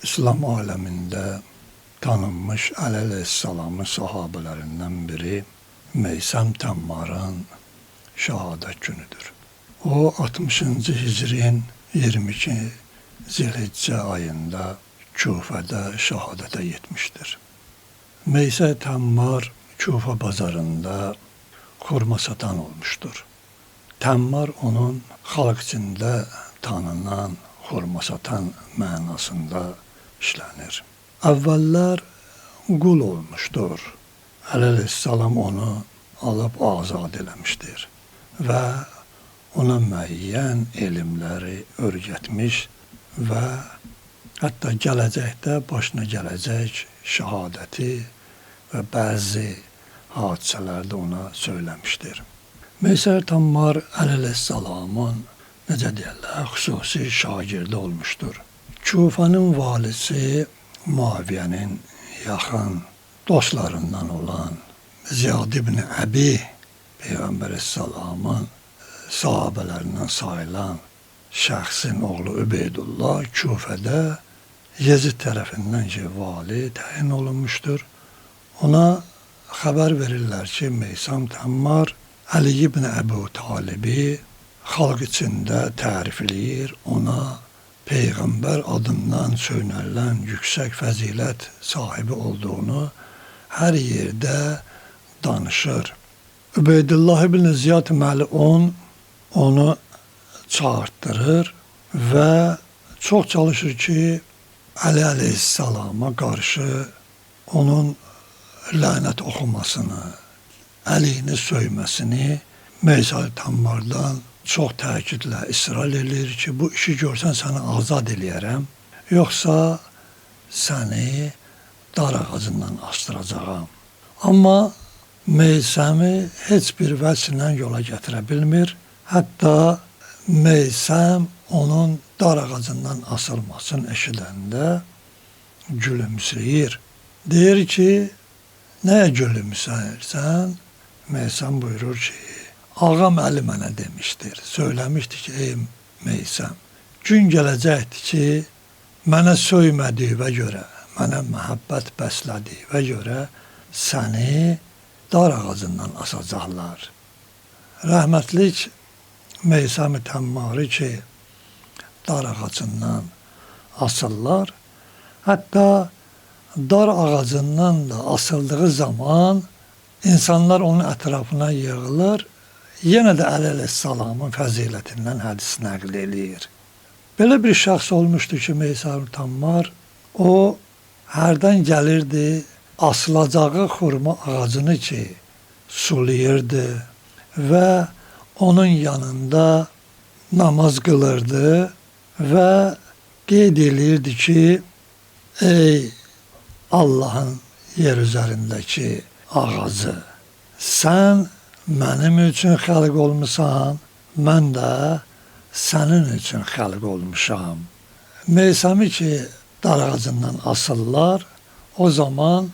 İslam aleminde tanınmış Aleyhisselam'ın sahabelerinden biri Meysem Temmar'ın şehadet günüdür. O 60. Hicrin 22 Zilhicce ayında Küfe'de şehadete yetmiştir. Meysem Temmar Küfe pazarında hurma satan olmuştur. Temmar onun halk içinde tanınan hurma satan mənasında işlənir. Əvvəllər qul olmuşdur. Aleyhisselam onu alıp azad eləmişdir və ona müəyyən elmləri öyrətmiş və hətta gələcəkdə başına gələcək şəhadəti və bəzi hadisələrdə ona söyləmişdir. Meysem Temmar Aleyhisselamın necə deyirlər, xüsusi şagirdi olmuşdur. Küfənin valisi Muaviyyənin yaxın dostlarından olan Ziyad ibn Əbi Peyğəmbər Əsəlamın sahabələrindən sayılan şəxsin oğlu Übeydullah Küfədə Yezid tərəfindən ki, vali təyin olunmuşdur. Ona xəbər verirlər ki, Meysem Temmar Ali ibn Əbu Talibi xalq içində tərifləyir, ona Peyğəmbər adından söylənilən yüksək fəzilət sahibi olduğunu hər yerdə danışır. Übeydullah ibn Ziyad Məl'un onu çağırtdırır və çox çalışır ki, Ali Aleyhisselama qarşı onun lənət oxumasını, əlini söyməsini Meysem Temmar'dan çox təkidlə israr edir ki, bu işi görsən səni azad eləyərəm, yoxsa səni dar ağacından astıracağam. Amma Meysemi heç bir vəçlə yola gətirə bilmir. Hətta Meysem onun dar ağacından asılmasını eşidəndə gülümsəyir. Deyir ki, nəyə gülümsəyirsən? Meysem buyurur ki, ağam Əli mənə demişdir, söyləmişdi ki, ey Meysem, gün gələcəkdir ki, mənə söymədiyivə görə, mənə məhəbbət bəslədiyivə görə səni dar ağacından asacaqlar. Rəhmətlik Meysem Temmarı ki, dar ağacından asırlar, hətta dar ağacından da asıldığı zaman insanlar onun ətrafına yığılır, yenə də Aleyhisselamın fəzilətindən hədis nəql eləyir. Belə bir şəxs olmuşdu ki, Meysem Temmar, o hərdən gəlirdi, asılacağı xurma ağacını ki, sulayırdı və onun yanında namaz qılırdı və qeyd eləyirdi ki, ey Allahın yer üzərindəki ağacı, sən mənim üçün xəlq olmuşsan, mən də sənin üçün xəlq olmuşam. Meysemi ki, dar ağacından asırlar, o zaman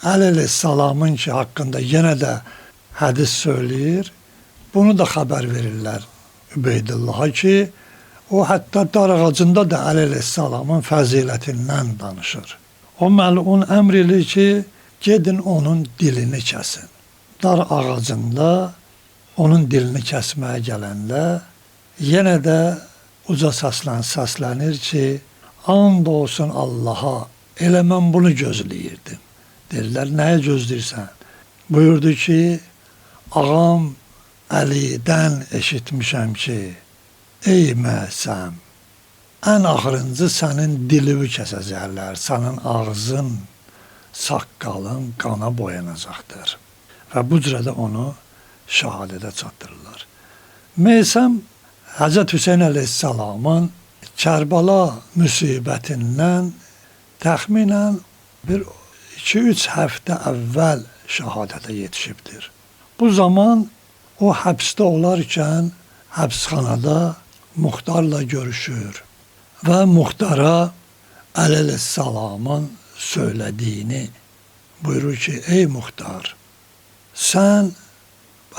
Aleyhisselamın ki, haqqında yenə də hədis söyləyir, bunu da xəbər verirlər Übeydullah'a ki, o hətta dar ağacında da Aleyhisselamın fəzilətindən danışır. O məlun əmr edir ki, gedin onun dilini kəsin. Dar ağacında onun dilini kəsməyə gələndə yenə də uca səslənir ki, and olsun Allaha, elə mən bunu gözləyirdim. Deyirlər, nəyə gözləyirsən? Buyurdu ki, ağam Əlidən eşitmişəm ki, ey Meysem, ən axırıncı sənin dilini kəsəcəklər, sənin ağzın, saqqalın qana boyanacaqdır. Və bu cürədə onu şəhadətə çatdırırlar. Meysem Həzrət Hüseyin Aleyhisselamın Kərbala müsibətindən təxminən bir 2-3 həftə əvvəl şəhadətə yetişibdir. Bu zaman o həbsdə olarkən həbsxanada Muxtarla görüşür və Muxtara Aleyhisselamın söylədiyini buyurur ki, ey Muxtar, sən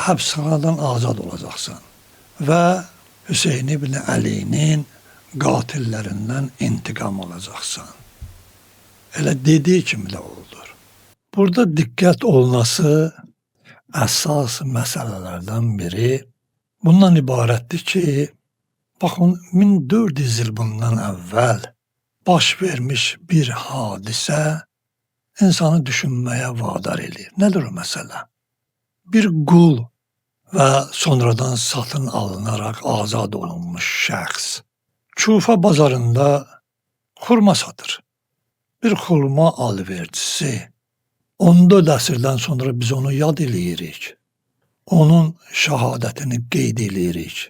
həbsxanadan azad olacaqsan və Hüseyin ibn Əlinin qatillerinden intikam alacaqsan. Elə dediği kimi de oldur. Burada dikkat olması əsas məsələlərdən biri bundan ibarətdir ki, baxın 1400 il bundan əvvəl baş vermiş bir hadisə insanı düşünməyə vadar edir. Nədir o məsələ? Bir qul və sonradan satın alınaraq azad olunmuş şəxs Kufa bazarında xurma satır. Bir xurma alverçisi 14 əsrdən sonra biz onu yad eləyirik. Onun şəhadətini qeyd eləyirik,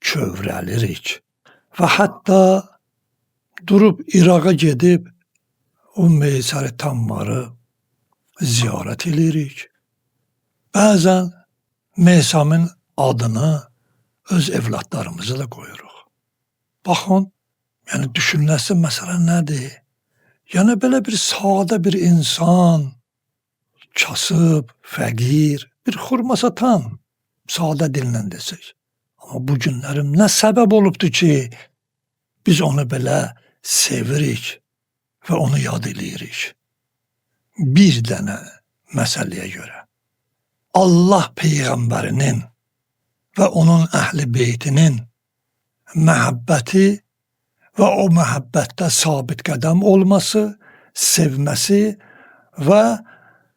kövrəlirik və hətta durub İraqa gedib o Meysər Tammarı ziyarət eləyirik. Bəzən Meysamın adını öz evladlarımıza da qoyuruq. Baxın, yəni düşünüləsi məsələ nədir? Yəni belə bir sadə bir insan, kasıb, fəqir, bir xurma satan, sadə dillə desək. Amma bu günlərim nə səbəb olubdur ki, biz onu belə sevirik və onu yad eləyirik. Bir dənə məsələyə görə. Allah Peyğəmbərinin və onun əhl-i beytinin məhəbbəti və o məhəbbətdə sabit qədəm olması, sevməsi və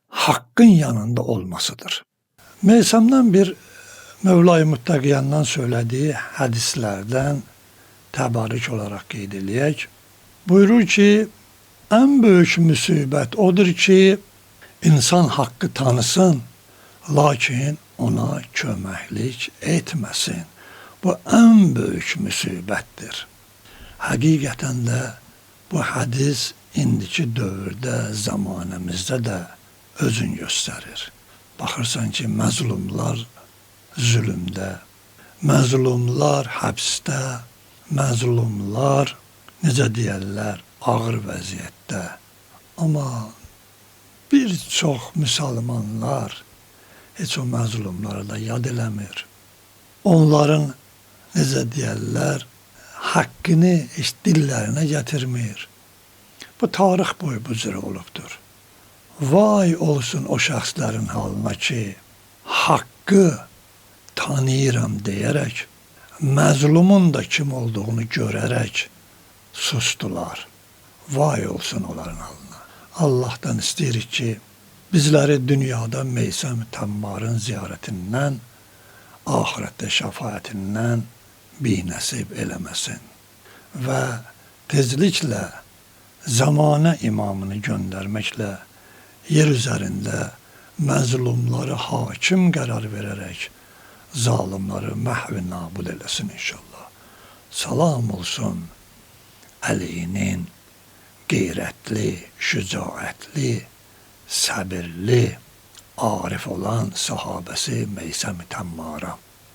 haqqın yanında olmasıdır. Meysamdan bir Mövla-i Müttəqiyyəndən söylədiyi hədislərdən təbarük olaraq qeyd eləyək. Buyurur ki, ən böyük müsibət odur ki, insan haqqı tanısın, lakin ona köməklik etməsin. Bu ən böyük müsibətdir. Həqiqətən də bu hədis indiki dövrdə, zamanəmizdə də özün göstərir. Baxırsan ki, məzlumlar zülümdə, məzlumlar həbsdə, məzlumlar, necə deyərlər, ağır vəziyyətdə. Amma bir çox müsəlmanlar heç o məzlumları da yad eləmir. Onların, necə deyərlər, haqqını heç dillərinə gətirmir. Bu tarix boyu bu cür olubdur. Vay olsun o şəxslərin halına ki, haqqı tanıyıram deyərək, məzlumun da kim olduğunu görərək sustular. Vay olsun onların halına. Allah'tan istəyirik ki, bizləri dünyada Meysəm Tammarın ziyarətindən, ahirətdə şəfaətindən binəsib eləməsin. Və tezliklə zamanə imamını göndərməklə yer üzərində məzlumları hakim qərar verərək zalimları məhv-i nabud eləsin inşallah. Salam olsun Əlinin qeyrətli, şücaətli, səbirli, arif olan sahabəsi Meysəm Tammara.